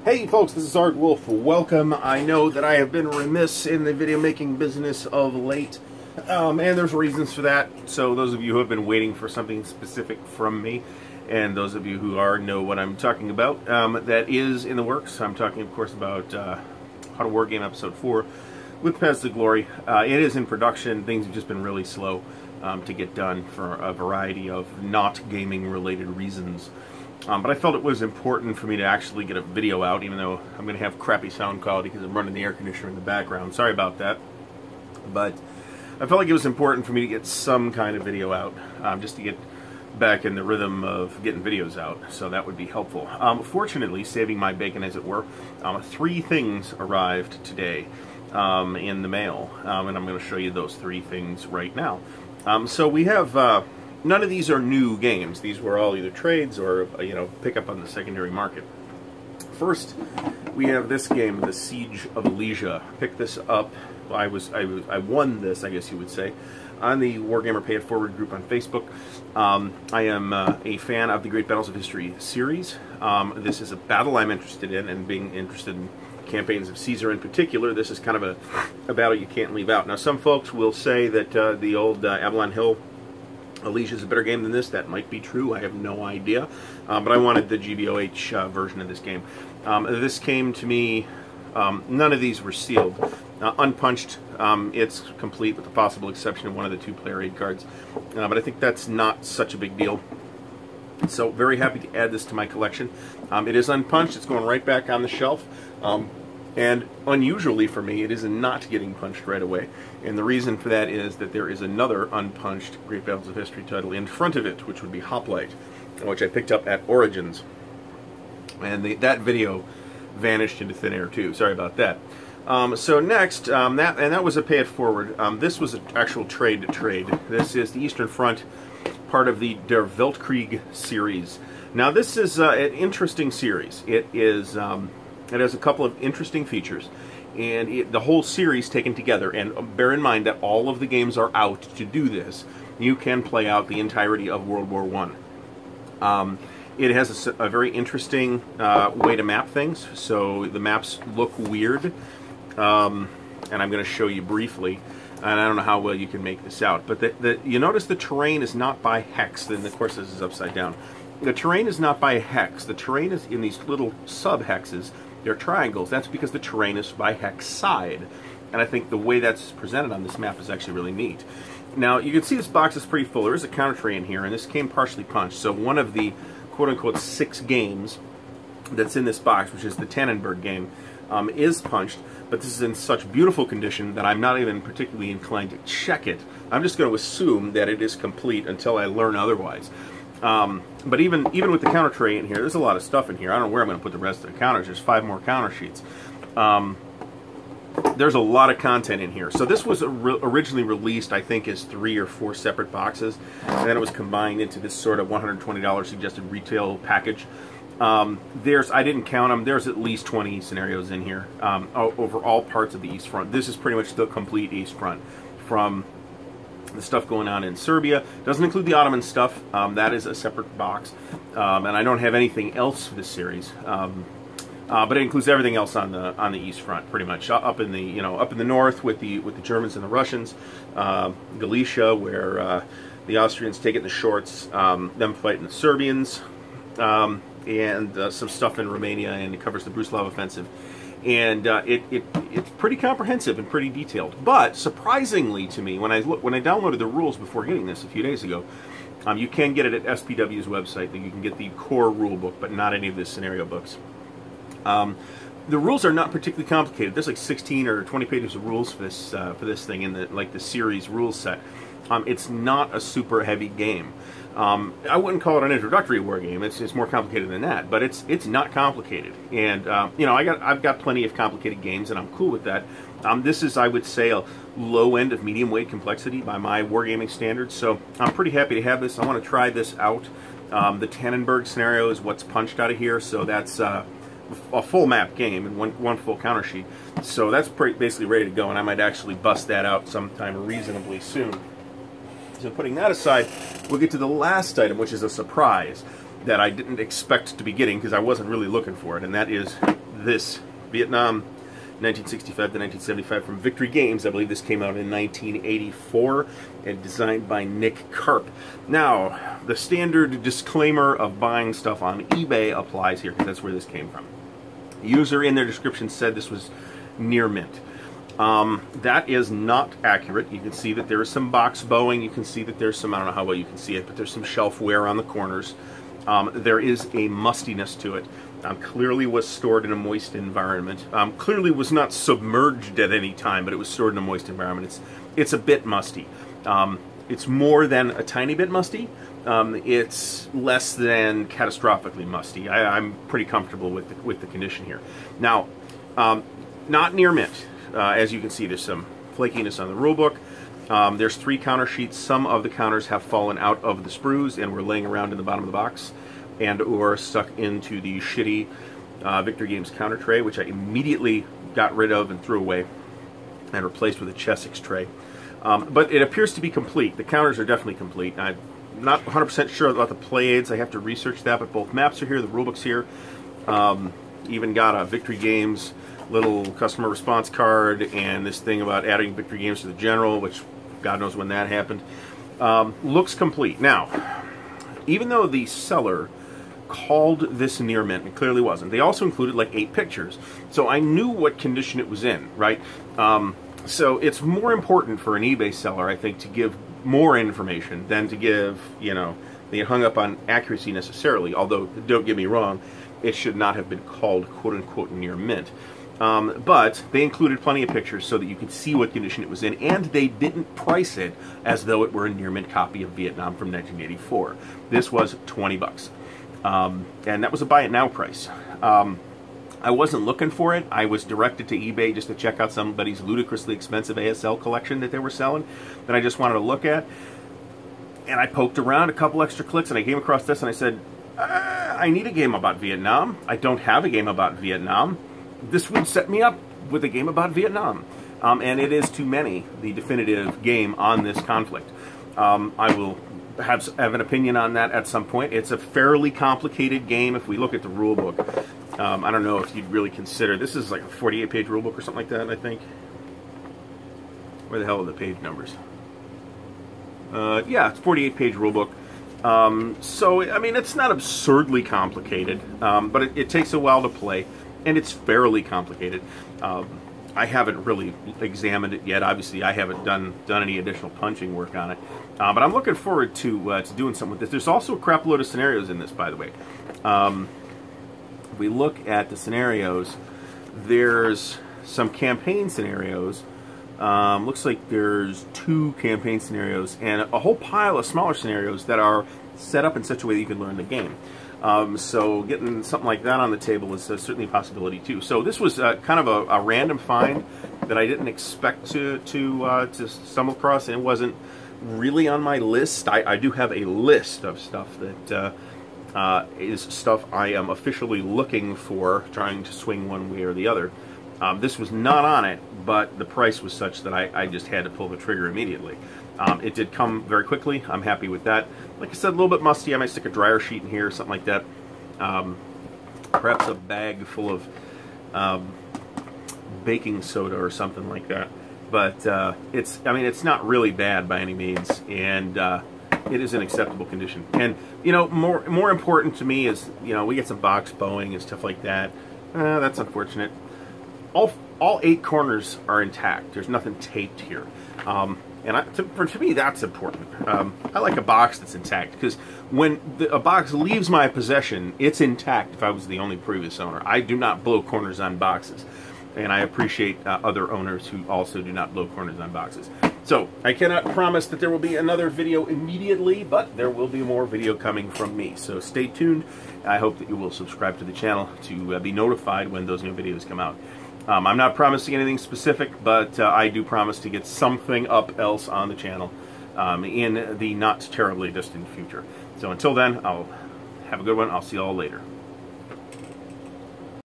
Hey folks, this is Ardwulf. Welcome. I know that I have been remiss in the video making business of late, and there's reasons for that. So those of you who have been waiting for something specific from me, and those of you who know what I'm talking about, that is in the works. I'm talking, of course, about How to Wargame Episode 4 with Paths to Glory. It is in production. Things have just been really slow to get done for a variety of not gaming related reasons. But I felt it was important for me to actually get a video out, even though I'm going to have crappy sound quality because I'm running the air conditioner in the background. Sorry about that. But I felt like it was important for me to get some kind of video out, just to get back in the rhythm of getting videos out. So that would be helpful. Fortunately, saving my bacon as it were, 3 things arrived today in the mail. And I'm going to show you those 3 things right now. So we have... none of these are new games. These were all either trades or, pick up on the secondary market. First, we have this game, The Siege of Elysia. Picked this up. I won this, I guess you would say, on the Wargamer Pay It Forward group on Facebook. I am a fan of the Great Battles of History series. This is a battle I'm interested in, and being interested in campaigns of Caesar in particular, this is kind of a battle you can't leave out. Now, some folks will say that the old Avalon Hill Elysia is a better game than this. That might be true. I have no idea. But I wanted the GBOH version of this game. This came to me, none of these were sealed. Unpunched, it's complete with the possible exception of one of the 2 player aid cards. But I think that's not such a big deal. So very happy to add this to my collection. It is unpunched. It's going right back on the shelf. And unusually for me, it is not getting punched right away. And the reason for that is that there is another unpunched Great Battles of History title in front of it, which would be Hoplite, which I picked up at Origins. And that video vanished into thin air too. Sorry about that. So next, that was a Pay It Forward. This was an actual trade to trade. This is the Eastern Front, part of the Der Weltkrieg series. Now this is an interesting series. It has a couple of interesting features, and the whole series taken together, and bear in mind that all of the games are out to do this. You can play out the entirety of World War I. It has a very interesting way to map things, so the maps look weird, and I'm going to show you briefly, and I don't know how well you can make this out, but you notice the terrain is not by hex. Then of course this is upside down. The terrain is not by hex. The terrain is in these little sub-hexes. They're triangles. That's because the terrain is by hex side. And I think the way that's presented on this map is actually really neat. Now, you can see this box is pretty full. There is a counter tray in here, and this came partially punched. So one of the quote-unquote 6 games that's in this box, which is the Tannenberg game, is punched. But this is in such beautiful condition that I'm not even particularly inclined to check it. I'm just going to assume that it is complete until I learn otherwise. But even with the counter tray in here, there's a lot of stuff in here. I don't know where I'm going to put the rest of the counters. There's 5 more counter sheets. There's a lot of content in here. So this was originally released, I think, as 3 or 4 separate boxes, and then it was combined into this sort of $120 suggested retail package. I didn't count them. There's at least 20 scenarios in here over all parts of the East Front. This is pretty much the complete East Front, from the stuff going on in Serbia. Doesn't include the Ottoman stuff. That is a separate box, and I don't have anything else for this series. But it includes everything else on the East Front, pretty much up in the north with the Germans and the Russians. Galicia, where the Austrians take it in the shorts, them fighting the Serbians, and some stuff in Romania, and it covers the Brusilov offensive. And it's pretty comprehensive and pretty detailed. But surprisingly to me, when I downloaded the rules before getting this a few days ago, you can get it at SPW's website. You can get the core rule book, but not any of the scenario books. The rules are not particularly complicated. There's like 16 or 20 pages of rules for this thing in the series rules set. It's not a super heavy game. I wouldn't call it an introductory war game. It's more complicated than that, but it's not complicated. And I've got plenty of complicated games, and I'm cool with that. This is, I would say, a low end of medium weight complexity by my wargaming standards. So I'm pretty happy to have this. I want to try this out. The Tannenberg scenario is what's punched out of here, so that's a full map game and one full counter sheet. So that's basically ready to go, and I might actually bust that out sometime reasonably soon. So putting that aside, we'll get to the last item, which is a surprise. that I didn't expect to be getting because I wasn't really looking for it, and that is this Vietnam 1965 to 1975 from Victory Games. I believe this came out in 1984 and designed by Nick Karp. Now, the standard disclaimer of buying stuff on eBay applies here because that's where this came from. The user in their description said this was near mint. That is not accurate. You can see that there is some box bowing. You can see that there's some, I don't know how well you can see it, but there's some shelf wear on the corners. There is a mustiness to it. Clearly was stored in a moist environment. Clearly was not submerged at any time, but it was stored in a moist environment. It's a bit musty. It's more than a tiny bit musty. It's less than catastrophically musty. I'm pretty comfortable with the condition here. Now, not near mint. As you can see, there's some flakiness on the rulebook. There's 3 counter sheets. Some of the counters have fallen out of the sprues and were laying around in the bottom of the box, and or stuck into the shitty Victory Games counter tray, which I immediately got rid of and threw away and replaced with a Chessex tray. But it appears to be complete. The counters are definitely complete. I'm not 100% sure about the play aids. I have to research that, but both maps are here, the rulebook's here. Even got a Victory Games little customer response card and this thing about adding Victory Games to the general, which God knows when that happened. Looks complete. Now, even though the seller called this near mint, it clearly wasn't, they also included like 8 pictures. So I knew what condition it was in, right? So it's more important for an eBay seller, I think, to give more information than to give, you know, they get hung up on accuracy necessarily, although, don't get me wrong, it should not have been called quote-unquote near mint. But they included plenty of pictures so that you could see what condition it was in, and they didn't price it as though it were a near mint copy of Vietnam from 1984. This was 20 bucks. And that was a buy it now price. I wasn't looking for it. I was directed to eBay just to check out somebody's ludicrously expensive ASL collection that they were selling that I just wanted to look at. And I poked around a couple extra clicks and I came across this and I said, I need a game about Vietnam. I don't have a game about Vietnam. This would set me up with a game about Vietnam. And it is, to many, the definitive game on this conflict. I will have an opinion on that at some point. It's a fairly complicated game if we look at the rule book. I don't know if you'd really consider, this is like a 48-page rule book or something like that, I think. Where the hell are the page numbers? Yeah, it's a 48-page rule book. So, I mean, it's not absurdly complicated, but it takes a while to play, and it's fairly complicated. I haven't really examined it yet. Obviously, I haven't done any additional punching work on it. But I'm looking forward to doing something with this. There's also a crap load of scenarios in this, by the way. If we look at the scenarios, there's some campaign scenarios. Looks like there's 2 campaign scenarios and a whole pile of smaller scenarios that are set up in such a way that you can learn the game. So getting something like that on the table is certainly a possibility too. So this was kind of a random find that I didn't expect to stumble across, and it wasn't really on my list. I do have a list of stuff that is stuff I am officially looking for, trying to swing one way or the other. This was not on it, but the price was such that I just had to pull the trigger immediately. It did come very quickly. I'm happy with that. Like I said, a little bit musty. I might stick a dryer sheet in here or something like that. Perhaps a bag full of baking soda or something like that. But I mean, it's not really bad by any means, and it is in acceptable condition. And you know, more important to me is, you know, we get some box bowing and stuff like that. That's unfortunate. All 8 corners are intact. There's nothing taped here. And to me, that's important. I like a box that's intact, because when a box leaves my possession, it's intact if I was the only previous owner. I do not blow corners on boxes. And I appreciate other owners who also do not blow corners on boxes. So, I cannot promise that there will be another video immediately, but there will be more video coming from me. So stay tuned. I hope that you will subscribe to the channel to be notified when those new videos come out. I'm not promising anything specific, but I do promise to get something up else on the channel in the not terribly distant future. So until then, I'll have a good one. I'll see you all later.